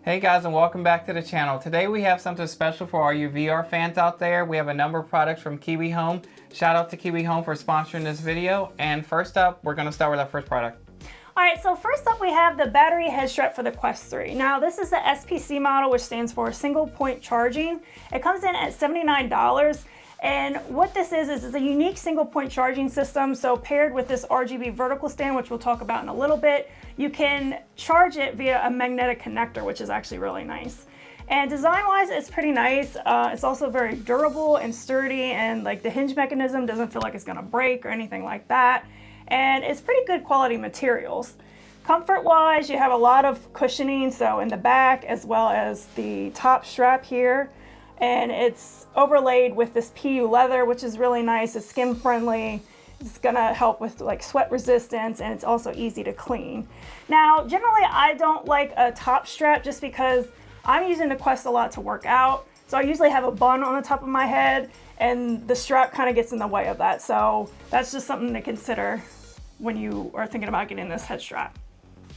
Hey guys, and welcome back to the channel. Today we have something special for all you VR fans out there. We have a number of products from Kiwi Home. Shout out to Kiwi Home for sponsoring this video. And first up, we're going to start with our first product. Alright, so first up we have the battery head strap for the Quest 3. Now this is the SPC model, which stands for single point charging. It comes in at $79. And what this is it's a unique single point charging system. So paired with this RGB vertical stand, which we'll talk about in a little bit, you can charge it via a magnetic connector, which is actually really nice. And design-wise, it's pretty nice. It's also very durable and sturdy, and like the hinge mechanism doesn't feel like it's gonna break or anything like that. And it's pretty good quality materials. Comfort-wise, you have a lot of cushioning, so in the back as well as the top strap here. And it's overlaid with this PU leather, which is really nice. It's skin friendly. It's gonna help with like sweat resistance, and it's also easy to clean. Now, generally I don't like a top strap just because I'm using the Quest a lot to work out. So I usually have a bun on the top of my head, and the strap kind of gets in the way of that. So that's just something to consider when you are thinking about getting this head strap.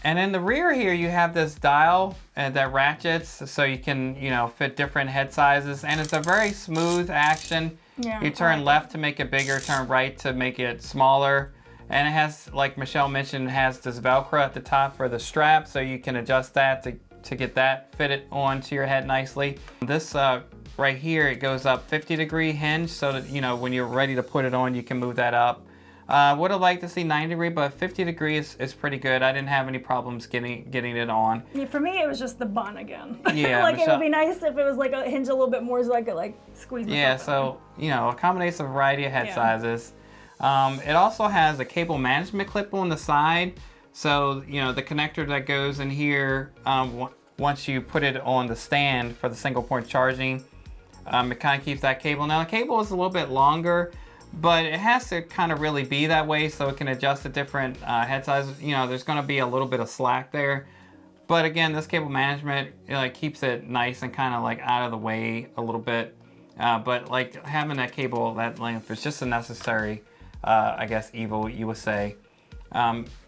And in the rear here, you have this dial that ratchets so you can, fit different head sizes. And it's a very smooth action. Yeah, you turn left to make it bigger, turn right to make it smaller. And it has, like Michelle mentioned, it has this Velcro at the top for the strap, so you can adjust that to get that fitted onto your head nicely. This right here, it goes up 50-degree hinge so that, when you're ready to put it on, you can move that up. Would have liked to see 90-degree, but 50 degrees is pretty good. I didn't have any problems getting it on. Yeah, for me, it was just the bun again. Yeah, like Michelle, it would be nice if it was like a hinge a little bit more so I could like squeeze myself. Yeah, so accommodates a variety of head sizes. It also has a cable management clip on the side. So the connector that goes in here, once you put it on the stand for the single point charging, it kind of keeps that cable. Now the cable is a little bit longer, but it has to kind of really be that way so it can adjust to different head sizes. There's going to be a little bit of slack there. But again, this cable management keeps it nice and kind of like out of the way a little bit. But like having that cable that length is just a necessary, I guess, evil, you would say.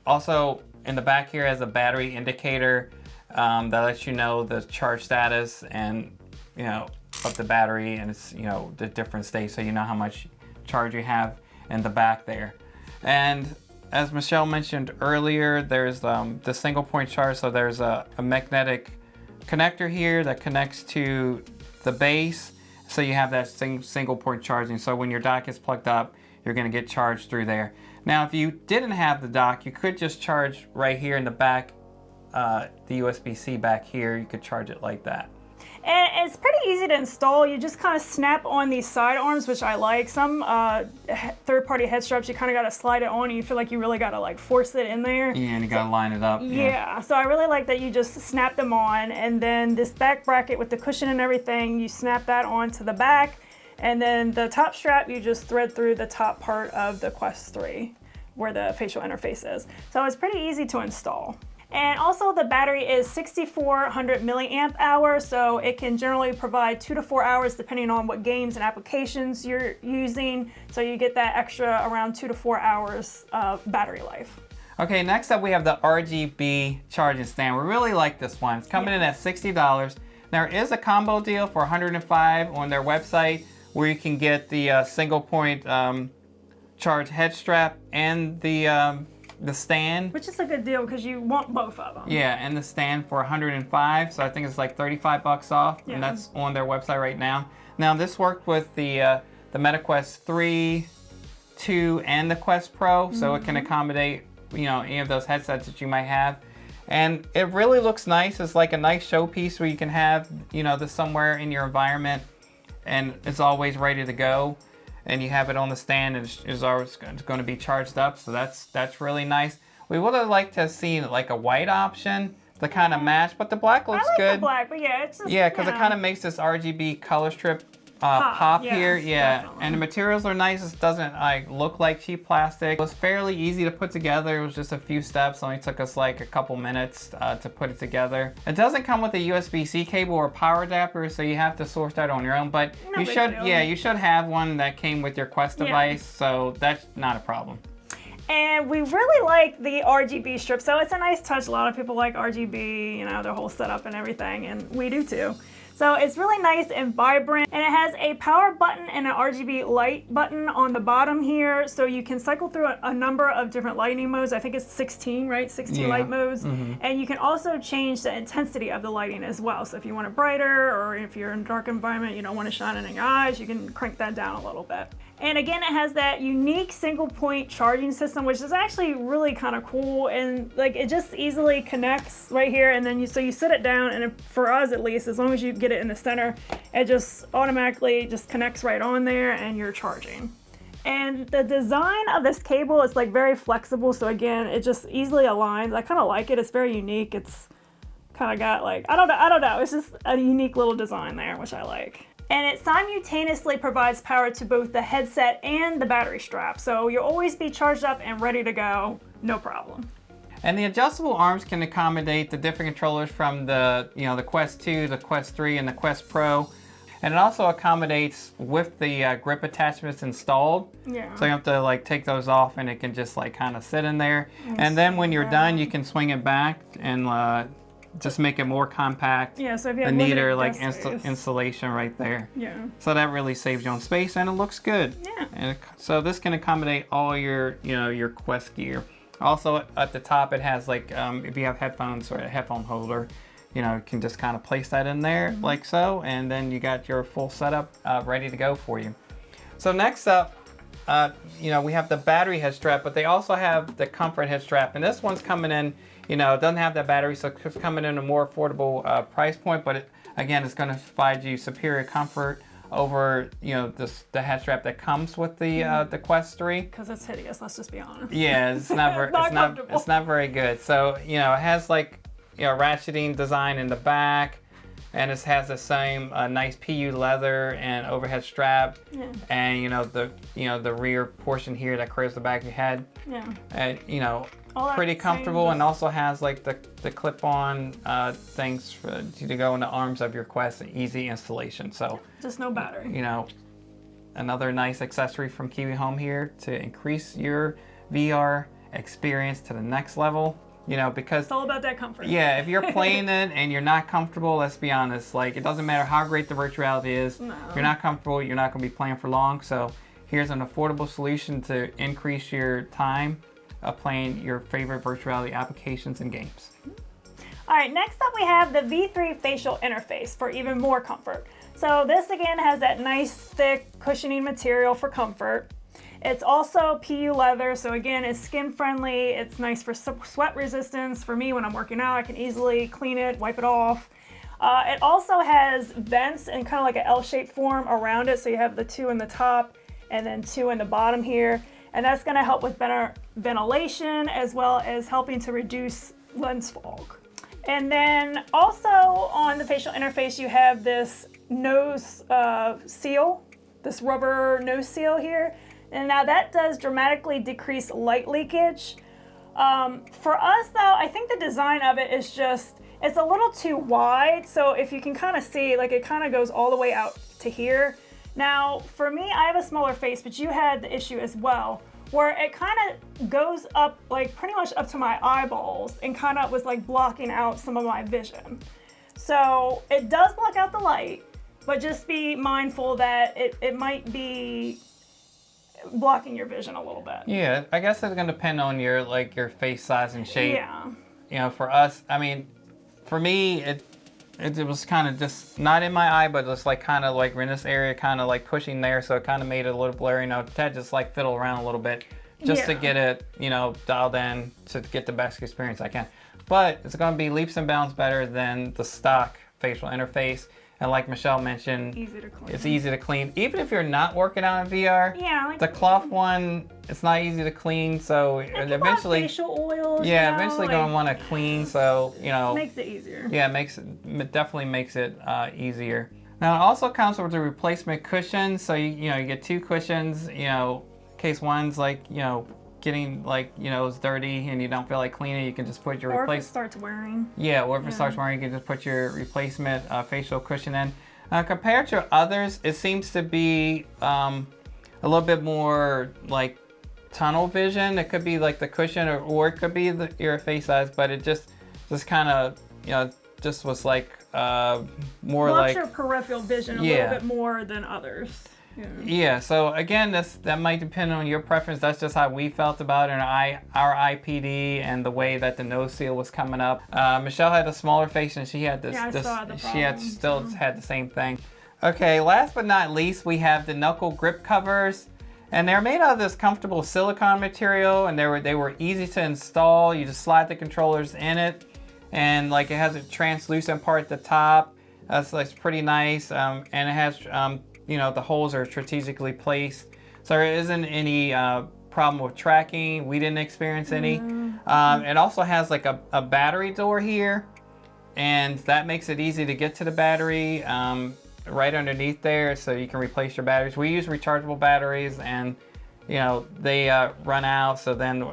Also, in the back here has a battery indicator that lets you know the charge status and, of the battery and its, the different states, so you know how much charge you have in the back there. And as Michelle mentioned earlier, there's the single point charge. So there's a magnetic connector here that connects to the base. So you have that single point charging. So when your dock is plugged up, you're gonna get charged through there. Now, if you didn't have the dock, you could just charge right here in the back, the USB-C back here. You could charge it like that. And it's pretty easy to install. You just kind of snap on these side arms, which I like. Some third-party head straps, you kind of got to slide it on, and you feel like you really got to like force it in there. Yeah, and you got to line it up. Yeah, so I really like that you just snap them on, and then this back bracket with the cushion and everything, you snap that onto the back, and then the top strap, you just thread through the top part of the Quest 3, where the facial interface is. So it's pretty easy to install. And also the battery is 6,400 milliamp hours, so it can generally provide 2 to 4 hours depending on what games and applications you're using. So you get that extra around 2 to 4 hours of battery life. Okay, next up we have the RGB charging stand. We really like this one. It's coming in at $60. There is a combo deal for $105 on their website where you can get the single point charge head strap and the stand. Which is a good deal because you want both of them. Yeah, and the stand for $105, so I think it's like 35 bucks off, yeah. And that's on their website right now. Now this worked with the MetaQuest 3, 2, and the Quest Pro, so it can accommodate any of those headsets that you might have. And it really looks nice. It's like a nice showpiece where you can have this somewhere in your environment, and it's always ready to go. And you have it on the stand, and it's always going to be charged up, so that's really nice. We would have liked to have seen like a white option to kind of match, but the black looks good. I like the black, but yeah, it's just, yeah, because it kind of makes this RGB color strip pop here. Yeah, definitely. and the materials are nice. It doesn't look like cheap plastic. It was fairly easy to put together. It was just a few steps. It only took us like a couple minutes to put it together. It doesn't come with a USB-C cable or power adapter, so you have to source that on your own. But No you big should, deal. yeah, you should have one that came with your Quest device. So that's not a problem. And we really like the RGB strip. So it's a nice touch. A lot of people like RGB, you know, their whole setup and everything, and we do too. So it's really nice and vibrant, and it has a power button and an RGB light button on the bottom here, so you can cycle through a number of different lighting modes. I think it's 16, right? 16 light modes. And you can also change the intensity of the lighting as well. So if you want it brighter, or if you're in a dark environment, you don't want to shine in your eyes, you can crank that down a little bit. And again, it has that unique single point charging system, which is actually really kind of cool. And like, it just easily connects right here. And then you sit it down, and for us at least, as long as you get it in the center, it just automatically just connects right on there and you're charging. And the design of this cable is like very flexible. So again, it just easily aligns. I kind of like it. It's very unique. It's kind of got like, I don't know. It's just a unique little design there, which I like. And it simultaneously provides power to both the headset and the battery strap. So you'll always be charged up and ready to go, no problem. And the adjustable arms can accommodate the different controllers from the, the Quest 2, the Quest 3, and the Quest Pro. And it also accommodates with the grip attachments installed. Yeah. So you have to like take those off, and it can just like kind of sit in there. And then when you're done, you can swing it back and just make it more compact. Yeah, so if you have neater like space. installation right there. Yeah. So that really saves you on space, and it looks good. Yeah. And so this can accommodate all your, your Quest gear. Also at the top, it has like, if you have headphones or a headphone holder, you can just kind of place that in there like so, and then you got your full setup ready to go for you. So next up, we have the battery head strap, but they also have the comfort head strap, and this one's coming in, it doesn't have that battery, so it's coming in a more affordable price point, but again, it's going to provide you superior comfort over, the head strap that comes with the Quest 3. Because it's hideous, let's just be honest. Yeah, it's not very, it's not very good. So, it has like, ratcheting design in the back, and it has the same nice PU leather and overhead strap, and the rear portion here that curves the back of your head. Yeah. And pretty comfortable, and also has like the clip-on things to go in the arms of your Quest, and easy installation. So just no battery. Another nice accessory from Kiwi Home here to increase your VR experience to the next level. Because it's all about that comfort. Yeah, if you're playing it and you're not comfortable, let's be honest, like it doesn't matter how great the virtual reality is. No. If you're not comfortable, you're not going to be playing for long. So here's an affordable solution to increase your time of playing your favorite virtual reality applications and games. All right, next up we have the V3 facial interface for even more comfort. So this again has that nice thick cushioning material for comfort. It's also PU leather, so again, it's skin friendly. It's nice for sweat resistance. For me, when I'm working out, I can easily clean it, wipe it off. It also has vents in kind of like an L-shaped form around it. So you have the 2 in the top and then 2 in the bottom here. And that's gonna help with better ventilation, as well as helping to reduce lens fog. And then also on the facial interface, you have this nose seal, this rubber nose seal here. And now that does dramatically decrease light leakage. For us though, I think the design of it is just, it's a little too wide. So if you can kind of see, like it kind of goes all the way out to here. Now for me, I have a smaller face, but you had the issue as well, where it kind of goes up, like pretty much up to my eyeballs, and kind of was like blocking out some of my vision. So it does block out the light, but just be mindful that it might be blocking your vision a little bit. Yeah, I guess it's gonna depend on your face size and shape. Yeah. For us, I mean, for me, it was kind of just not in my eye, but it's like kind of like in this area, kind of like pushing there, so it kind of made it a little blurry. Ted just like fiddle around a little bit just to get it, dialed in to get the best experience I can. But it's gonna be leaps and bounds better than the stock facial interface. And like Michelle mentioned, it's easy to clean. Even if you're not working out in VR, the cloth one, it's not easy to clean. So eventually, facial oils. Eventually going to want to clean. So makes it easier. Yeah, it definitely makes it easier. Now it also comes with a replacement cushion. So you get 2 cushions. In case one's getting it's dirty and you don't feel like cleaning, you can just put your if it starts wearing. Yeah, or if it starts wearing, you can just put your replacement facial cushion in. Compared to others, it seems to be a little bit more tunnel vision. It could be like the cushion, or it could be your face size, but it just kind of, you know, just was like more blocks like your peripheral vision a little bit more than others. Yeah, so again, that might depend on your preference. That's just how we felt about it, and our IPD and the way that the nose seal was coming up. Michelle had a smaller face, and she had this. Yeah, I saw the she had problem, so. had the same thing. Okay, last but not least, we have the Knuckle grip covers, and they're made out of this comfortable silicone material, and they were easy to install. You just slide the controllers in it, and like it has a translucent part at the top. That's pretty nice, and it has. You know, the holes are strategically placed, so there isn't any problem with tracking. We didn't experience any. It also has like a battery door here, and that makes it easy to get to the battery right underneath there, so you can replace your batteries. We use rechargeable batteries, and you know, they run out, so then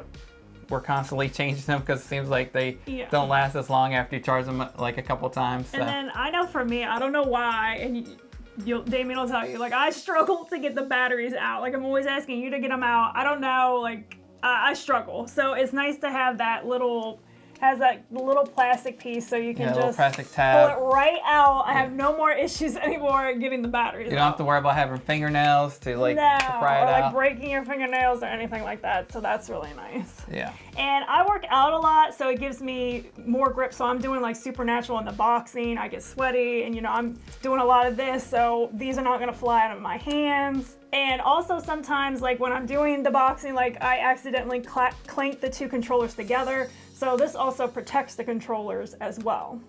we're constantly changing them because it seems like they don't last as long after you charge them like a couple times. So. And then I know for me, I don't know why, and Damien will tell you, like, I struggle to get the batteries out. Like, I'm always asking you to get them out. I don't know, like, I struggle. So it's nice to have that little, has that little plastic piece so you can just plastic tab. pull it right out. I have no more issues anymore getting the batteries out. You don't have to worry about having fingernails to like to pry it or like out. breaking your fingernails or anything like that. So that's really nice. Yeah. And I work out a lot, so it gives me more grip. So I'm doing like supernatural in the boxing. I get sweaty, and you know, I'm doing a lot of this, so these are not gonna fly out of my hands. And also sometimes, like when I'm doing the boxing, like I accidentally clink the two controllers together. So this also protects the controllers as well.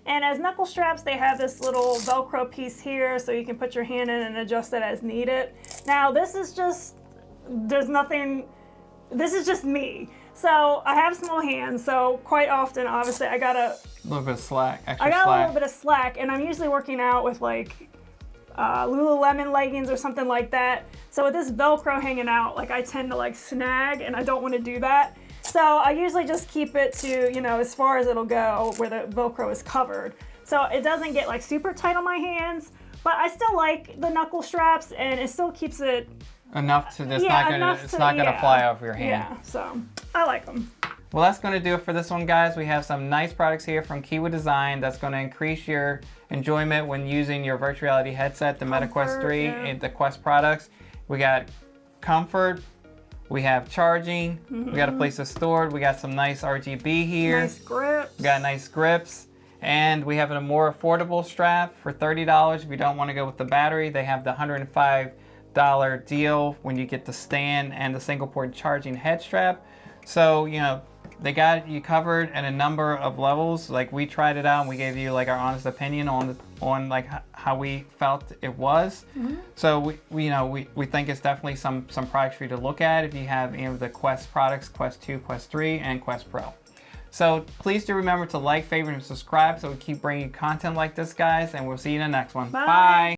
And as knuckle straps, they have this little Velcro piece here, so you can put your hand in and adjust it as needed. Now this is just, there's nothing, this is just me. So I have small hands, so quite often, obviously, I got a little bit of slack, extra I got slack. a little bit of slack, and I'm usually working out with like Lululemon leggings or something like that. So with this Velcro hanging out, like I tend to like snag, and I don't want to do that. So I usually just keep it to, you know, as far as it'll go where the Velcro is covered. So it doesn't get like super tight on my hands, but I still like the knuckle straps, and it still keeps it enough to, it's not gonna fly off your hand. Yeah, so I like them. Well, that's going to do it for this one, guys. We have some nice products here from Kiwi Design that's going to increase your enjoyment when using your virtual reality headset, the MetaQuest 3, and the Quest products. We got comfort, we have charging, we got a place to store it, we got some nice RGB here. Nice grips. We got nice grips. And we have a more affordable strap for $30 if you don't want to go with the battery. They have the $105 deal when you get the stand and the single port charging head strap. So, you know, they got you covered at a number of levels. Like we tried it out and we gave you like our honest opinion on like how we felt it was. So we think it's definitely some products for you to look at if you have any of the Quest products, Quest 2, Quest 3, and Quest Pro. So please do remember to like, favorite, and subscribe so we keep bringing you content like this, guys, and we'll see you in the next one. Bye. Bye.